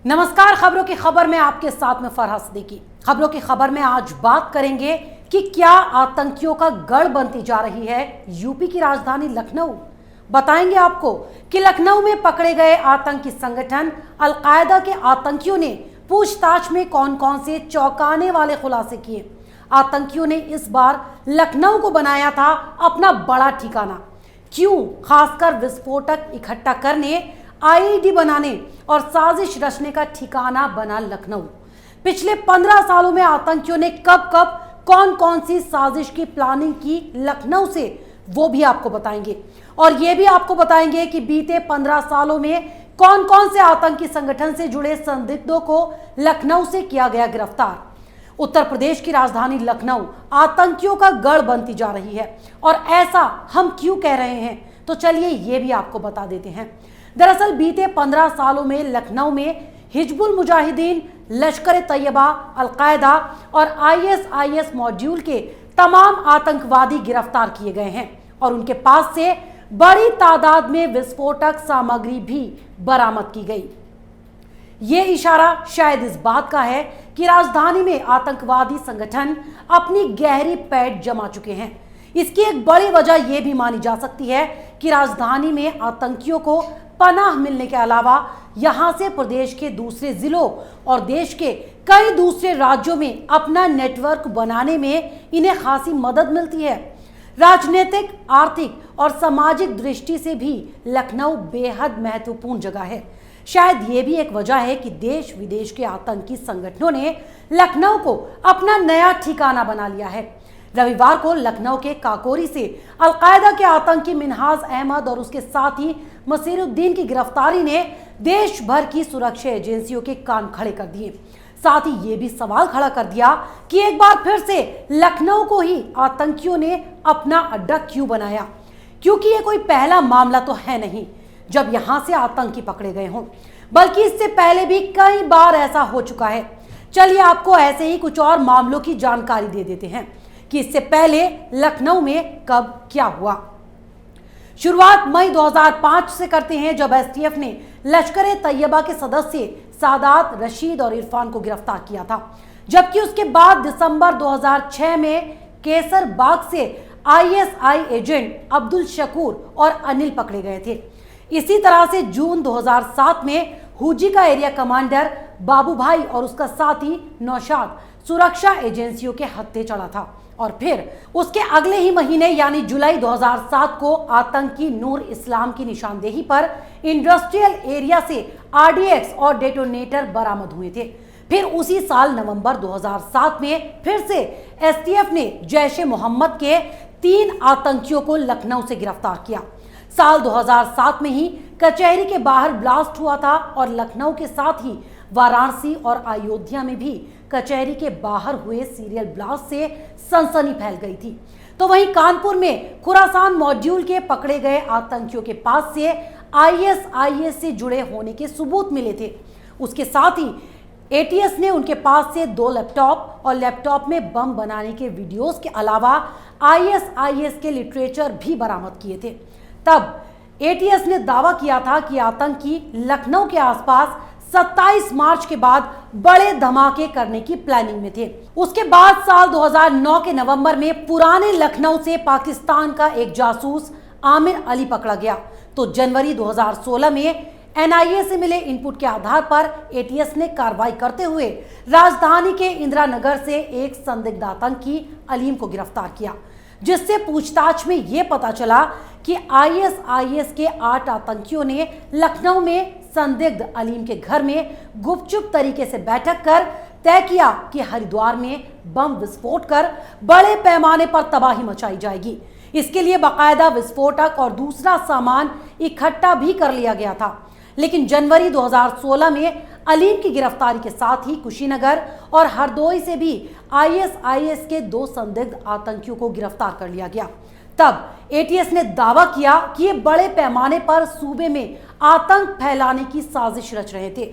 नमस्कार, खबरों की खबर में आपके साथ में फरहाद सिद्दीकी। खबरों की खबर में आज बात करेंगे कि क्या आतंकियों का गढ़ बनती जा रही है यूपी की राजधानी लखनऊ। बताएंगे आपको कि लखनऊ में पकड़े गए आतंकी संगठन अल-कायदा के आतंकियों ने पूछताछ में कौन कौन से चौंकाने वाले खुलासे किए। आतंकियों ने इस बार लखनऊ को बनाया था अपना बड़ा ठिकाना। क्यों? खासकर विस्फोटक इकट्ठा करने, आईईडी बनाने और साजिश रचने का ठिकाना बना लखनऊ। पिछले 15 सालों में आतंकियों ने कब कब कौन कौन सी साजिश की प्लानिंग की लखनऊ से, वो भी आपको बताएंगे। और ये भी आपको बताएंगे कि बीते 15 सालों में कौन कौन से आतंकी संगठन से जुड़े संदिग्धों को लखनऊ से किया गया गिरफ्तार। उत्तर प्रदेश की राजधानी लखनऊ आतंकियों का गढ़ बनती जा रही है, और ऐसा हम क्यों कह रहे हैं, तो चलिए ये भी आपको बता देते हैं। दरअसल बीते 15 सालों में लखनऊ में हिजबुल मुजाहिदीन, लश्कर तैयबा, अल-कायदा और आईएसआईएस मॉड्यूल के तमाम आतंकवादी गिरफ्तार किए गए हैं, और उनके पास से बड़ी तादाद में विस्फोटक सामग्री भी बरामद की गई। ये इशारा शायद इस बात का है कि राजधानी में आतंकवादी संगठन अपनी गहरी पैठ जमा चुके हैं। इसकी एक बड़ी वजह यह भी मानी जा सकती है कि राजधानी में आतंकियों को पनाह मिलने के अलावा यहां से प्रदेश के दूसरे जिलों और देश के कई दूसरे राज्यों में अपना नेटवर्क बनाने में इन्हें खासी मदद मिलती है। राजनीतिक, आर्थिक और सामाजिक दृष्टि से भी लखनऊ बेहद महत्वपूर्ण जगह है। शायद ये भी एक वजह है कि देश विदेश के आतंकी संगठनों ने लखनऊ को अपना नया ठिकाना बना लिया है। रविवार को लखनऊ के काकोरी से अल-कायदा के आतंकी मिन्हाज अहमद और उसके साथी मसीरुद्दीन की गिरफ्तारी ने देश भर की सुरक्षा एजेंसियों के कान खड़े कर दिए। साथ ही ये भी सवाल खड़ा कर दिया कि एक बार फिर से लखनऊ को ही आतंकियों ने अपना अड्डा क्यों बनाया, क्योंकि ये कोई पहला मामला तो है नहीं जब यहां से आतंकी पकड़े गए हों, बल्कि इससे पहले भी कई बार ऐसा हो चुका है। चलिए आपको ऐसे ही कुछ और मामलों की जानकारी दे देते हैं कि इससे पहले लखनऊ में कब क्या हुआ। शुरुआत मई 2005 से करते हैं, जब एसटीएफ ने लश्कर तैयबा के सदस्य सादात, रशीद और इरफान को गिरफ्तार किया था। जबकि उसके बाद दिसंबर 2006 में केसर बाग से आईएसआई एजेंट अब्दुल शकूर और अनिल पकड़े गए थे। इसी तरह से जून 2007 में हुजी का एरिया कमांडर बाबू भाई और उसका साथी नौशाद सुरक्षा एजेंसियों के हत्थे चढ़ा था, और फिर उसके अगले ही महीने यानी जुलाई 2007 को आतंकी नूर इस्लाम की निशानदेही पर इंडस्ट्रियल एरिया से आरडीएक्स और डेटोनेटर बरामद हुए थे। फिर उसी साल नवंबर 2007 में फिर से एसटीएफ ने जैश ए मोहम्मद के 3 आतंकियों को लखनऊ से गिरफ्तार किया। साल 2007 में ही कचहरी के बाहर ब्लास्ट हुआ था, और लखनऊ के साथ ही वाराणसी और अयोध्या में भी कचहरी के बाहर हुए सीरियल ब्लास्ट से सनसनी फैल गई थी। तो वहीं कानपुर में खुरासान मॉड्यूल के पकड़े गए आतंकियों के पास से आईएसआईएस से जुड़े होने के सबूत मिले थे। उसके साथ ही एटीएस ने उनके पास से 2 लैपटॉप और लैपटॉप में बम बनाने के वीडियोस के अलावा आईएसआईएस के लिटरेचर भी बरामद किए थे। तब एटीएस ने दावा किया था कि आतंकी लखनऊ के आसपास 27 मार्च के बाद बड़े धमाके करने की प्लानिंग में थे। उसके बाद साल 2009 के नवंबर में पुराने लखनऊ से पाकिस्तान का एक जासूस आमिर अली पकड़ा गया। तो जनवरी 2016 में एनआईए से मिले इनपुट के आधार पर एटीएस ने कार्रवाई करते हुए राजधानी के इंदिरा नगर से एक संदिग्ध आतंकी अलीम को गिरफ्तार किया, जिससे पूछताछ में यह पता चला कि आईएसआईएस के 8 आतंकियों ने लखनऊ में संदिग्ध अलीम के घर में गुपचुप तरीके से बैठक कर तय किया कि हरिद्वार में बम विस्फोट कर बड़े पैमाने पर तबाही मचाई जाएगी। इसके लिए बाकायदा विस्फोटक और दूसरा सामान इकट्ठा भी कर लिया गया था। लेकिन जनवरी 2016 में अलीम की गिरफ्तारी के साथ ही कुशीनगर और हरदोई से भी आईएसआईएस के 2 संदिग्ध आतंकियों को गिरफ्तार कर लिया गया। तब एटीएस ने दावा किया कि ये बड़े पैमाने पर सूबे में आतंक फैलाने की साजिश रच रहे थे।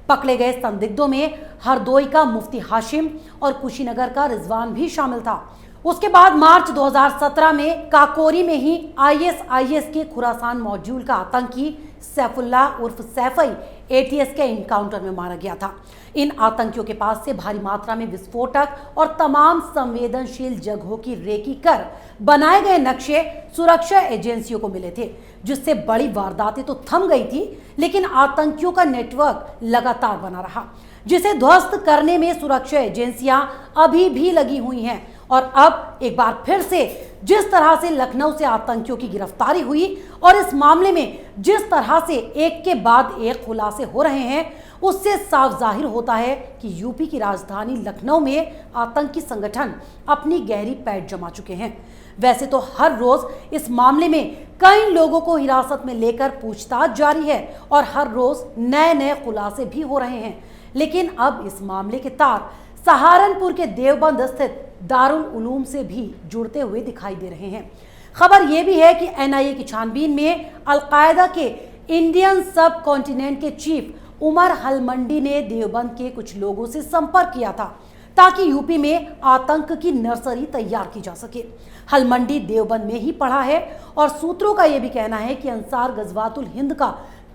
पकड़े गए संदिग्धों में हरदोई का मुफ्ती हाशिम और कुशीनगर का रिजवान भी शामिल था। उसके बाद मार्च 2017 में काकोरी में ही आईएसआईएस के खुरासान मॉड्यूल का आतंकी सैफुल्लाह उर्फ सैफई एटीएस के इनकाउंटर में मारा गया था। इन आतंकियों के पास से भारी मात्रा में विस्फोटक और तमाम संवेदनशील जगहों की रेकी कर बनाए गए नक्शे सुरक्षा एजेंसियों को मिले थे, जिससे बड़ी वारदातें तो थम गई थी, लेकिन आतंकियों का नेटवर्क लगातार बना रहा, जिसे ध्वस्त करने में सुरक्षा एजेंसियां अभी भी लगी हुई हैं। और अब एक बार फिर से जिस तरह से लखनऊ से आतंकियों की गिरफ्तारी हुई और इस मामले में जिस तरह से एक के बाद एक खुलासे हो रहे हैं, उससे साफ जाहिर होता है कि यूपी की राजधानी लखनऊ में आतंकी संगठन अपनी गहरी पैठ जमा चुके हैं। वैसे तो हर रोज इस मामले में कई लोगों को हिरासत में लेकर पूछताछ जारी है और हर रोज नए नए खुलासे भी हो रहे हैं, लेकिन अब इस मामले के तार सहारनपुर के देवबंद स्थित दारुल उलूम से भी जुड़ते हुए दिखाई दे रहे हैं। खबर यह भी है कि एनआईए की छानबीन में अलकायदा के इंडियन सब कॉन्टिनेंट के चीफ उमर हलमंडी ने देवबंद के कुछ लोगों से संपर्क किया था ताकि यूपी में आतंक की नर्सरी तैयार की जा सके। हलमंडी देवबंद में ही पढ़ा है और सूत्रों का यह भी कहना है कि अंसार गजवातुल हिंद का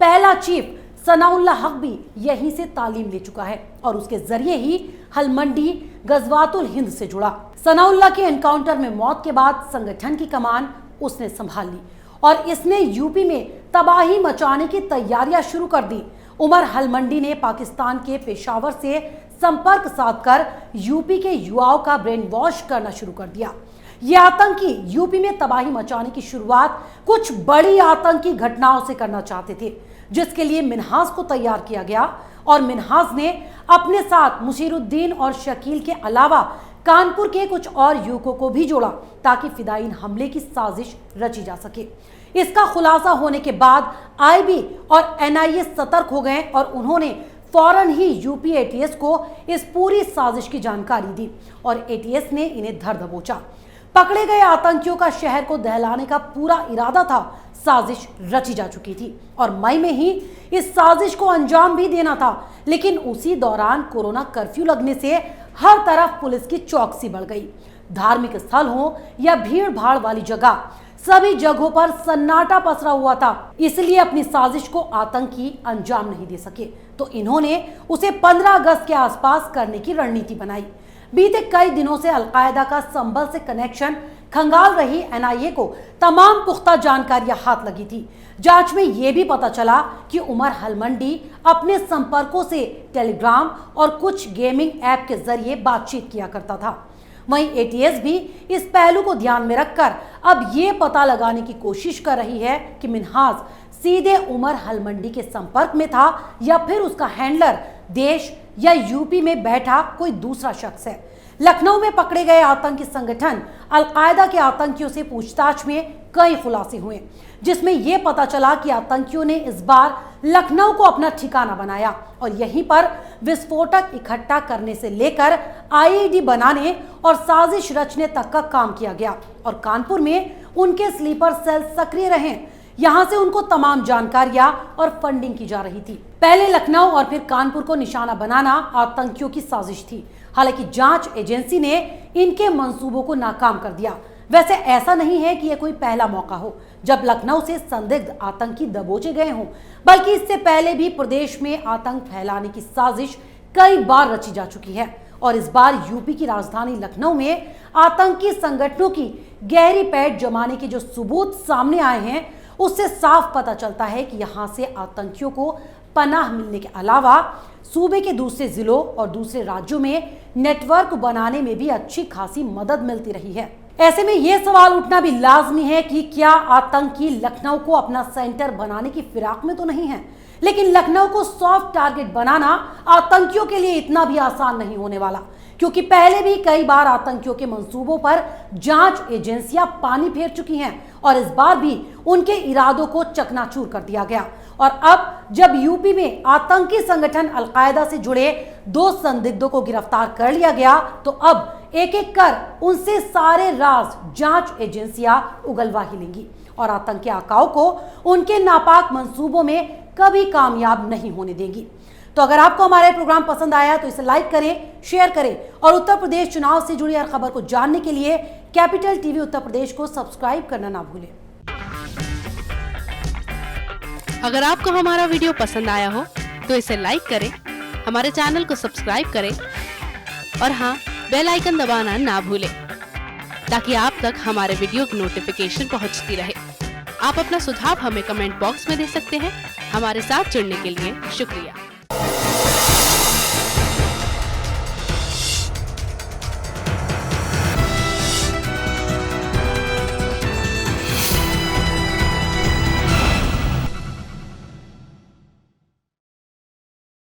पहला चीफ सनाउल्लाह हक भी यहीं से तालीम ले चुका है और उसके जरिए ही हलमंडी गजवातुल हिंद से जुड़ा। सनाउल्लाह के एनकाउंटर में मौत के बाद संगठन की कमान उसने संभाल ली और इसने यूपी में तबाही मचाने की तैयारियां शुरू कर दी। उमर हलमंडी ने पाकिस्तान के पेशावर से संपर्क साधकर यूपी के युवाओं का ब्रेन वॉश करना शुरू कर दिया। ये आतंकी यूपी में तबाही मचाने की शुरुआत कुछ बड़ी आतंकी घटनाओं से करना चाहते थे, जिसके लिए मिन्हाज को तैयार किया गया और मिन्हाज ने अपने साथ मुशीरुद्दीन और शकील के अलावा कानपुर के कुछ और युवकों को भी जोड़ा ताकि फिदायीन हमले की साजिश रची जा सके। इसका खुलासा होने के बाद आईबी और एनआईए सतर्क हो गए और उन्होंने फौरन ही यूपी एटीएस को इस पूरी साजिश की जानकारी दी और एटीएस ने इन्हें धर दबोचा। पकड़े गए आतंकियों का शहर को दहलाने का पूरा इरादा था, साजिश रची जा चुकी थी और मई में ही इस साजिश को अंजाम भी देना था, लेकिन उसी दौरान कोरोना कर्फ्यू लगने से हर तरफ पुलिस की चौकसी बढ़ गई। धार्मिक स्थल हो या भीड़ भाड़ वाली जगह, सभी जगहों पर सन्नाटा पसरा हुआ था, इसलिए अपनी साजिश को आतंकी अंजाम नहीं दे सके तो इन्होंने उसे 15 अगस्त के आसपास करने की रणनीति बनाई। बीते कई दिनों से अलकायदा का संभल से कनेक्शन खंगाल रही एनआईए को तमाम पुख्ता जानकारियां हाथ लगी थी। जांच में यह भी पता चला कि उमर हलमंडी अपने संपर्कों से टेलीग्राम और कुछ गेमिंग ऐप के जरिए बातचीत किया करता था। वहीं एटीएस भी इस पहलू को ध्यान में रखकर अब ये पता लगाने की कोशिश कर रही है कि मिन्हाज सीधे उमर हलमंडी के संपर्क में था या फिर उसका हैंडलर देश या यूपी में बैठा कोई दूसरा शख्स है। लखनऊ में पकड़े गए आतंकी संगठन अलकायदा के आतंकियों से पूछताछ में कई खुलासे हुए, जिसमें यह पता चला कि आतंकियों ने इस बार लखनऊ को अपना ठिकाना बनाया और यहीं पर विस्फोटक इकट्ठा करने से लेकर आईईडी बनाने और साजिश रचने तक का काम किया गया और कानपुर में उनके स्लीपर सेल सक्रिय रहे। यहां से उनको तमाम जानकारियां और फंडिंग की जा रही थी। पहले लखनऊ और फिर कानपुर को निशाना बनाना आतंकियों की साजिश थी। हालांकि जांच एजेंसी ने इनके मंसूबों को नाकाम कर दिया। वैसे ऐसा नहीं है कि यह कोई पहला मौका हो जब लखनऊ से संदिग्ध आतंकी दबोचे गए हों, बल्कि इससे पहले भी प्रदेश में आतंक फैलाने की साजिश कई बार रची जा चुकी है और इस बार यूपी की राजधानी लखनऊ में आतंकी संगठनों की गहरी पैठ जमाने के जो सबूत सामने आए हैं, उससे साफ पता चलता है कि यहां से आतंकियों को पनाह मिलने के अलावा सूबे के दूसरे जिलों और दूसरे राज्यों में नेटवर्क बनाने में भी अच्छी खासी मदद मिलती रही है। ऐसे में यह सवाल उठना भी लाजमी है कि क्या आतंकी लखनऊ को अपना सेंटर बनाने की फिराक में तो नहीं है, लेकिन लखनऊ को सॉफ्ट टारगेट बनाना आतंकियों के लिए इतना भी आसान नहीं होने वाला, क्योंकि पहले भी कई बार आतंकियों के मंसूबों पर जांच एजेंसियां पानी फेर चुकी हैं और इस बार भी उनके इरादों को चकनाचूर कर दिया गया। और अब जब यूपी में आतंकी संगठन अलकायदा से जुड़े 2 संदिग्धों को गिरफ्तार कर लिया गया, तो अब एक एक कर उनसे सारे राज जांच एजेंसियां उगलवा ही लेंगी और आतंकी आकाओं को उनके नापाक मंसूबों में कभी कामयाब नहीं होने देंगी। तो अगर आपको हमारा प्रोग्राम पसंद आया तो इसे लाइक करें, शेयर करें और उत्तर प्रदेश चुनाव से जुड़ी हर खबर को जानने के लिए कैपिटल टीवी उत्तर प्रदेश को सब्सक्राइब करना ना भूलें। अगर आपको हमारा वीडियो पसंद आया हो तो इसे लाइक करें, हमारे चैनल को सब्सक्राइब करें और हाँ, बेल आइकन दबाना ना भूलें ताकि आप तक हमारे वीडियो की नोटिफिकेशन पहुंचती रहे। आप अपना सुझाव हमें कमेंट बॉक्स में दे सकते हैं। हमारे साथ जुड़ने के लिए शुक्रिया।